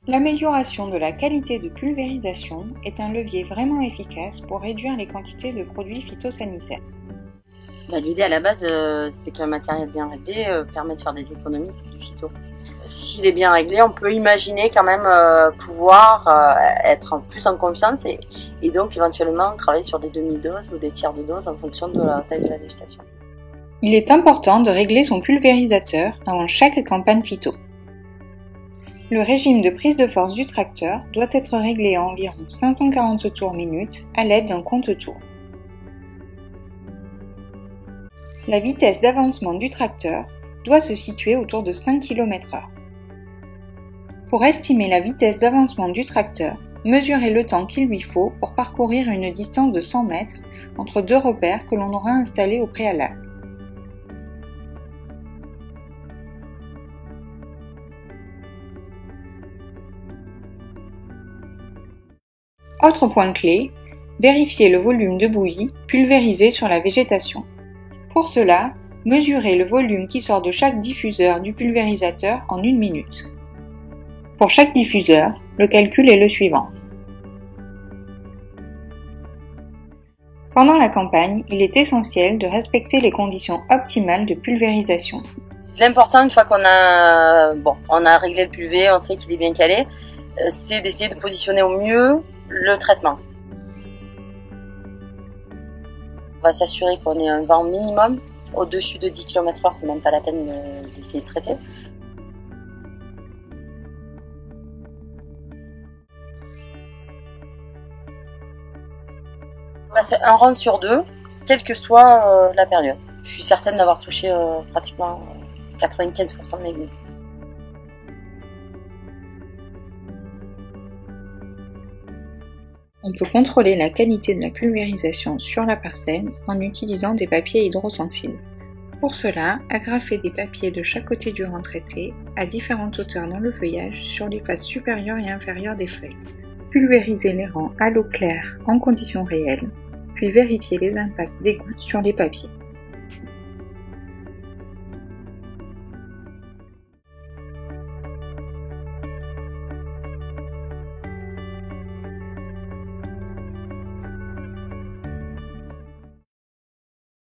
L'amélioration de la qualité de pulvérisation est un levier vraiment efficace pour réduire les quantités de produits phytosanitaires. L'idée à la base, c'est qu'un matériel bien réglé permet de faire des économies du phyto. S'il est bien réglé, on peut imaginer quand même pouvoir être plus en confiance et donc éventuellement travailler sur des demi-doses ou des tiers de doses en fonction de la taille de la végétation. Il est important de régler son pulvérisateur avant chaque campagne phyto. Le régime de prise de force du tracteur doit être réglé à environ 540 tours minute à l'aide d'un compte-tours. La vitesse d'avancement du tracteur doit se situer autour de 5 km/h. Pour estimer la vitesse d'avancement du tracteur, mesurez le temps qu'il lui faut pour parcourir une distance de 100 mètres entre deux repères que l'on aura installés au préalable. Autre point clé, vérifiez le volume de bouillie pulvérisé sur la végétation. Pour cela, mesurez le volume qui sort de chaque diffuseur du pulvérisateur en 1 minute. Pour chaque diffuseur, le calcul est le suivant. Pendant la campagne, il est essentiel de respecter les conditions optimales de pulvérisation. L'important, une fois qu'on a réglé le pulvé, on sait qu'il est bien calé, c'est d'essayer de positionner au mieux le traitement. On va s'assurer qu'on ait un vent minimum. Au-dessus de 10 km/h, c'est même pas la peine d'essayer de traiter. C'est un rond sur 2, quelle que soit la période. Je suis certaine d'avoir touché pratiquement 95% de mes vignes. On peut contrôler la qualité de la pulvérisation sur la parcelle en utilisant des papiers hydrosensibles. Pour cela, agrafez des papiers de chaque côté du rang traité à différentes hauteurs dans le feuillage sur les faces supérieures et inférieures des feuilles. Pulvérisez les rangs à l'eau claire en conditions réelles, puis vérifiez les impacts des gouttes sur les papiers.